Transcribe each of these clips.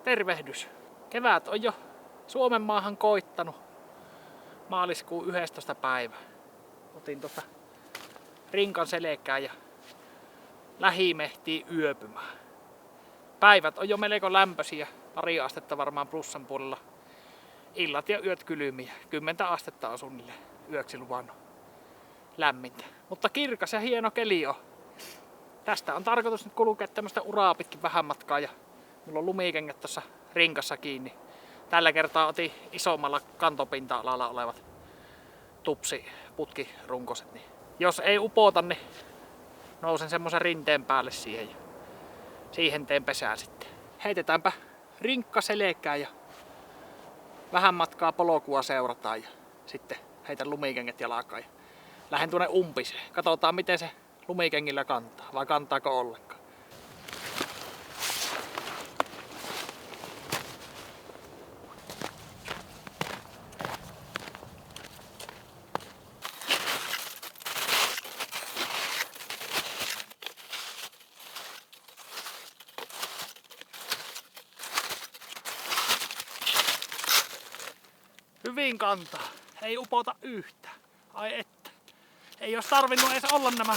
Tervehdys. Kevät on jo Suomen maahan koittanut. Maaliskuun 11. päivä. Otin tuosta rinkan selkään ja lähimehtiin yöpymään. Päivät on jo melko lämpöisiä, 2 astetta varmaan plussan puolella. Illat ja yöt kylmiä, 10 astetta on suunnilleen yöksi luvannut lämmintä. Mutta kirkas ja hieno keli on. Tästä on tarkoitus nyt kulkea tämmöstä uraa pitkin vähän matkaa ja mulla on lumikengät tuossa rinkassa kiinni. Tällä kertaa otin isommalla kantopinta-alalla olevat tupsiputkirunkoset. Niin jos ei upota, niin nousen semmosen rinteen päälle siihen ja siihen teen pesää sitten. Heitetäänpä rinkka selkään ja vähän matkaa polkua seurataan ja sitten heitän lumikengät jalkaan ja lähden tuonne umpiseen. Katsotaan miten se lumikengillä kantaa vai kantaako ollenkaan. Hyvin kantaa. Ei upota yhtään. Ai että. Ei olisi tarvinnut edes olla nämä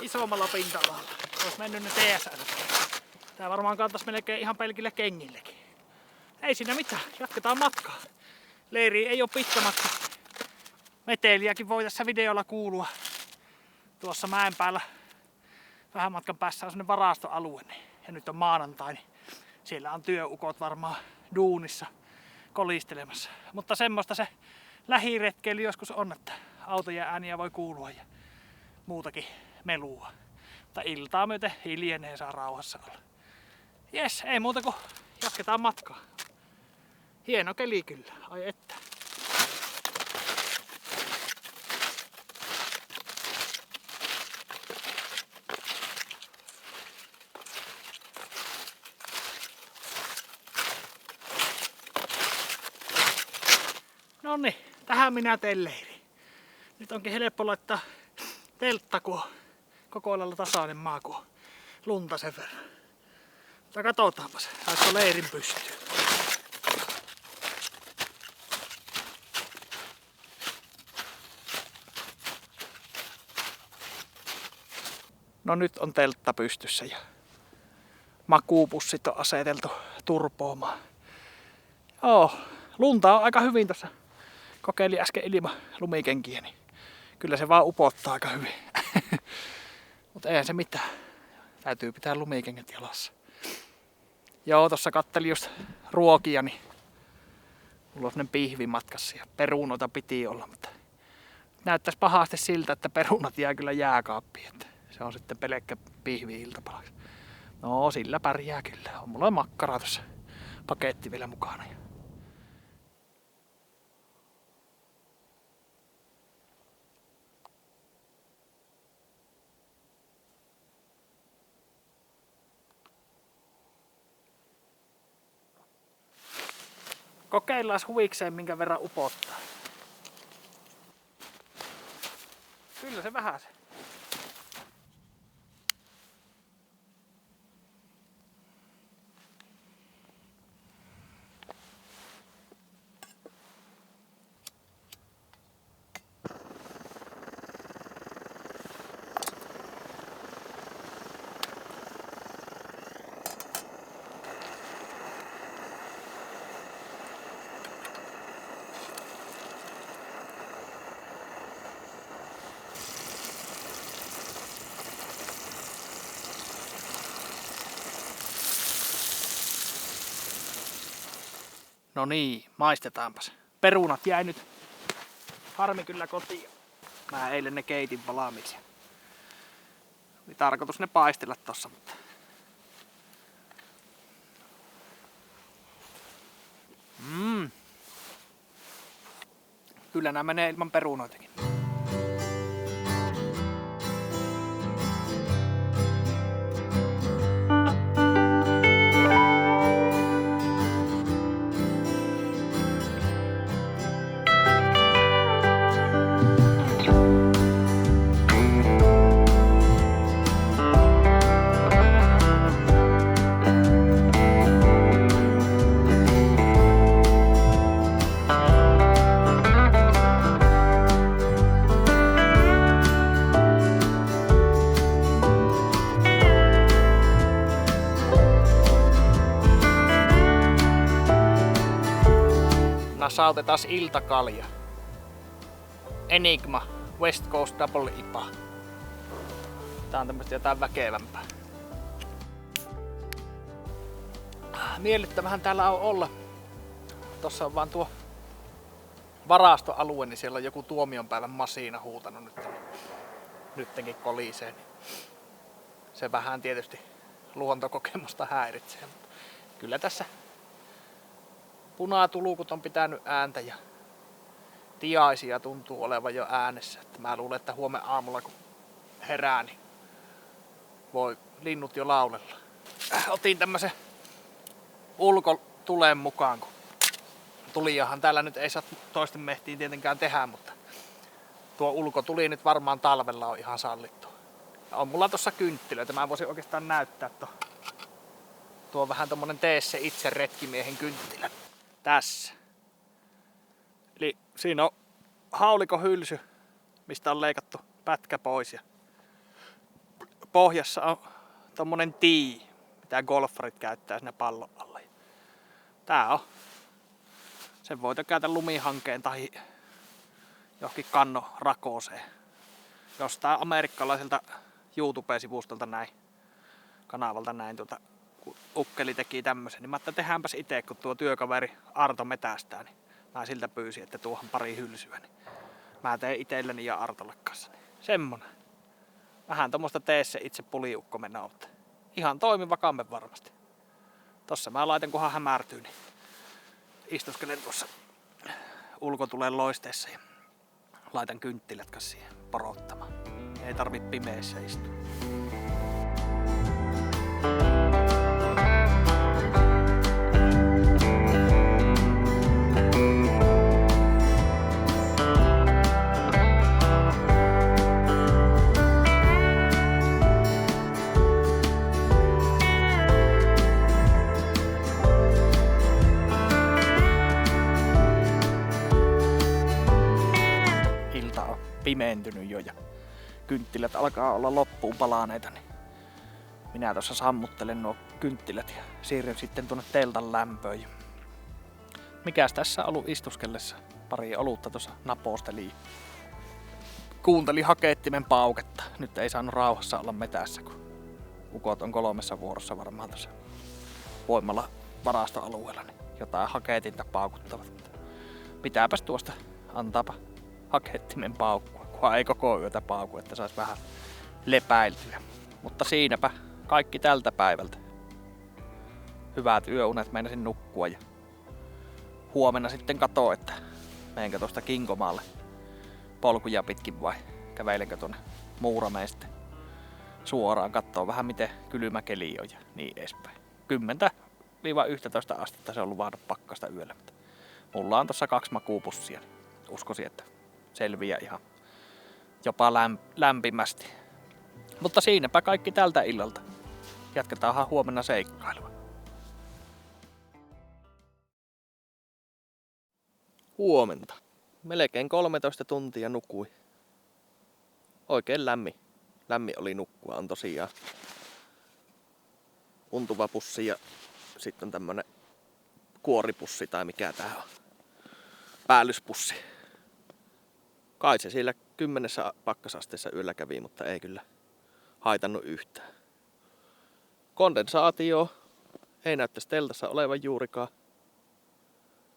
isommalla pinta-alalla. Olisi mennyt ne TSL. Tää varmaan kantaisi melkein ihan pelkillä kengillekin. Ei siinä mitään. Jatketaan matkaa. Leiri ei ole pitkä matka. Meteliäkin voi tässä videolla kuulua. Tuossa mäen päällä vähän matkan päässä on sellainen varastoalue. Ja nyt on maanantai. Niin siellä on työukot varmaan duunissa kolistelemassa. Mutta semmoista se lähiretkeily joskus on, että autojen ääniä voi kuulua ja muutakin melua. Mutta iltaa myöten hiljenee, saa rauhassa olla. Jes, ei muuta kuin jatketaan matkaa. Hieno keli kyllä, ai että. Noniin, tähän minä teen leiri. Nyt onkin helppo laittaa teltta, kun on koko lailla tasainen maa, kun on lunta sen verran. Mutta katsotaanpas, saisiko leirin pystyyn. No nyt on teltta pystyssä ja makuupussit on aseteltu turpoamaan. Joo, lunta on aika hyvin tossa. Kokeilin äsken ilman lumikenkiä, niin kyllä se vaan upottaa aika hyvin. Mutta eihän se mitään. Täytyy pitää lumikengät jalassa. Joo, tossa kattelin just ruokia, niin mulla on sellainen pihvi matkassa ja perunoita piti olla, mutta näyttäisi pahasti siltä, että perunat jää kyllä jääkaappiin. Että se on sitten pelkkä pihvi iltapalaksi. No sillä pärjää kyllä. On mulla makkaraa tossa paketti vielä mukana. Kokeillaan huvikseen minkä verran upottaa. Kyllä se vähän se. No niin, maistetaanpas. Perunat jäi nyt harmi kyllä kotiin. Mä eilen ne keitin valmiiksi. Oli tarkoitus ne paistella tossa, mutta kyllä nämä menee ilman perunoitakin. Nasautetaan iltakalja. Enigma West Coast Double IPA. Tää on tämmöstä jotain väkevämpää. Miellyttävähän täällä on olla. Tossa on vaan tuo varastoalue, niin siellä on joku tuomionpäivän masiina huutanut nyttenkin kolisee. Se vähän tietysti luontokokemusta häiritsee. Mutta kyllä tässä punatulukut on pitänyt ääntä ja tiaisia tuntuu olevan jo äänessä. Että mä luulen, että huomenna aamulla kun herää, niin voi linnut jo laulella. Otin tämmösen ulkotuleen mukaan, kun tulijahan täällä nyt ei saa toisten mehtiin tietenkään tehdä, mutta tuo ulkotuli nyt varmaan talvella on ihan sallittu. Ja on mulla tossa kynttilöitä, mä voisin oikeastaan näyttää tuo on vähän tommonen tee se itse retkimiehen kynttilä. Tässä. Eli siinä on haulikohylsy, mistä on leikattu pätkä pois ja pohjassa on tommonen tii, mitä golfarit käyttää sinne pallon alla. Tää on. Sen voi tökätä lumihankeen tai johonkin kannon rakooseen. Jostain amerikkalaiselta YouTube-sivustolta näin, kanavalta näin kun ukkeli teki tämmösen, niin mä ajattelin, tehdäänpäs ite, kun tuo työkaveri Arto metästää, niin mä siltä pyysin, että tuohon pari hylsyä, niin mä tein itelleni ja Artolle kanssa. Niin semmonen. Vähän tommoista tee se itse puliukko mennä, mutta ihan toimiva kamme varmasti. Tossa mä laitan, kunhan hämärtyy, niin istuskelen tuossa ulkotulen loisteessa ja laitan kynttilät kanssa siihen porottamaan. Ei tarvi pimeässä istua. Pimentynyt jo ja kynttilät alkaa olla loppuun palaneita, niin minä tuossa sammuttelen nuo kynttilät ja siirryn sitten tuonne teltan lämpöön. Mikäs tässä on ollut istuskellessa? Pari olutta tuossa naposteli. Kuuntelin hakeettimen pauketta. Nyt ei saanut rauhassa olla metässä, kun ukot on 3 vuorossa varmaan tuossa voimalla varastoalueella, niin jotain hakeetinta paukuttavat. Pitääpäs tuosta, antaapa hakeettimen paukkua, kunhan ei koko yötä pauku, että sais vähän lepäiltyä. Mutta siinäpä kaikki tältä päivältä. Hyvät yöunet, meinasin nukkua ja huomenna sitten katoo, että menenkö tuosta Kinkomaalle polkuja pitkin vai kävelenkö tuonne Muurameen sitten suoraan kattoo vähän miten kylmä keli on ja niin edespäin. 10-11 astetta se on luvannut pakkasta yöllä. Mulla on tossa 2 makuupussia, niin uskoisin, että selviää ihan jopa lämpimästi. Mutta siinäpä kaikki tältä illalta. Jatketaanhan huomenna seikkailua. Huomenta. Melkein 13 tuntia nukui. Oikein lämmin. Lämmin oli nukkua. On tosiaan untuva pussi ja sitten tämmönen kuoripussi tai mikä tää on. Päällyspussi. Kai se siellä 10 pakkasasteessa yöllä kävi, mutta ei kyllä haitannut yhtään. Kondensaatio ei näyttäisi teltassa olevan juurikaan.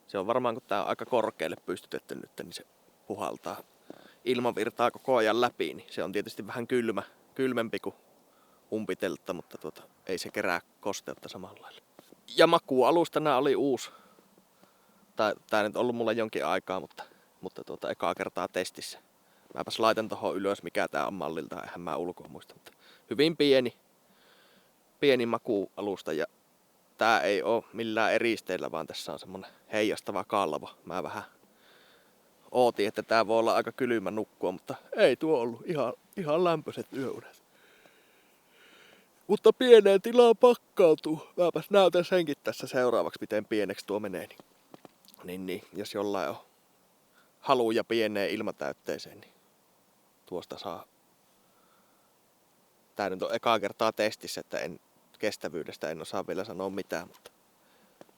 Se on varmaan, kun tää on aika korkealle pystytetty nyt, niin se puhaltaa ilmavirtaa koko ajan läpi. Niin se on tietysti vähän kylmempi kuin umpiteltta, mutta ei se kerää kosteutta samalla lailla. Ja makuualustana oli uusi. Tää nyt on ollut mulla jonkin aikaa, mutta ekaa kertaa testissä. Mäpäs laitan tohon ylös, mikä tää on mallilta, eihän mä ulkoa muista. Mutta hyvin pieni makuualusta ja tää ei oo millään eristeillä, vaan tässä on semmonen heijastava kalvo. Mä vähän ootin, että tää voi olla aika kylmä nukkua, mutta ei tuo ollut ihan lämpöiset yöunet. Mutta pieneen tilaan pakkautuu. Mäpäs näytän senkin tässä seuraavaksi, miten pieneksi tuo menee. Niin, jos jollain on haluja pieneen ilmatäytteeseen, niin tuosta saa. Tää nyt on ekaa kertaa testissä, että kestävyydestä en osaa vielä sanoa mitään,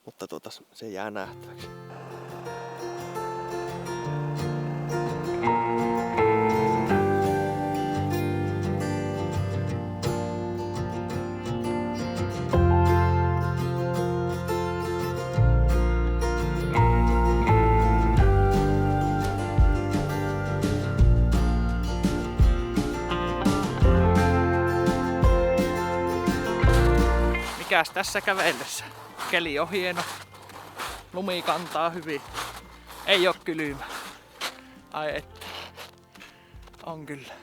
mutta se jää nähtäväksi. mikäs tässä kävellessä? Keli on hieno. Lumi kantaa hyvin. Ei oo kylmä. Ai että. On kyllä.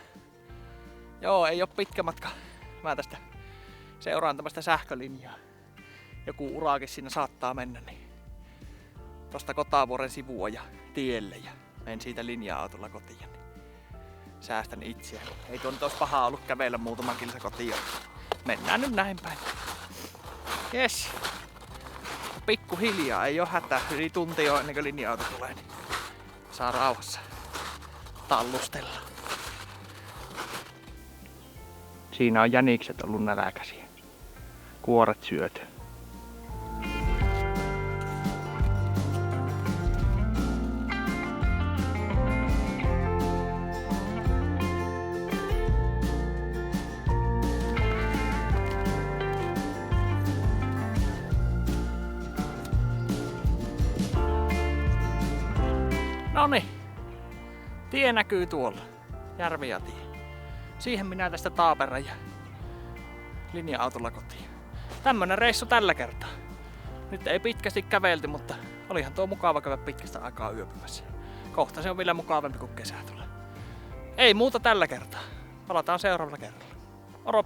Joo, ei oo pitkä matka. Mä tästä seuraan tämmöstä sähkölinjaa. Joku urakin siinä saattaa mennä, niin tosta Kotavuoren sivua ja tielle ja menen siitä linja-autolla kotiin. Niin säästän itseä. Ei tuo nyt olisi pahaa ollut kävellä muutaman kilsa kotiin. Mennään nyt näin päin. Jes. Pikku hiljaa, ei oo hätää. Yli tunti jo ennen kuin linja-auto tulee, niin saa rauhassa tallustella. Siinä on jänikset ollut nälkäisiä. Kuoret syöty. Noniin, tie näkyy tuolla, Järvijatie. Siihen minä tästä Taaperran ja linja-autolla kotiin. Tämmönen reissu tällä kertaa. Nyt ei pitkästi kävelty, mutta olihan tuo mukava käydä pitkästä aikaa yöpymässä. Kohta se on vielä mukavampi kuin kesä tulee. Ei muuta tällä kertaa. Palataan seuraavalla kerralla. Moro!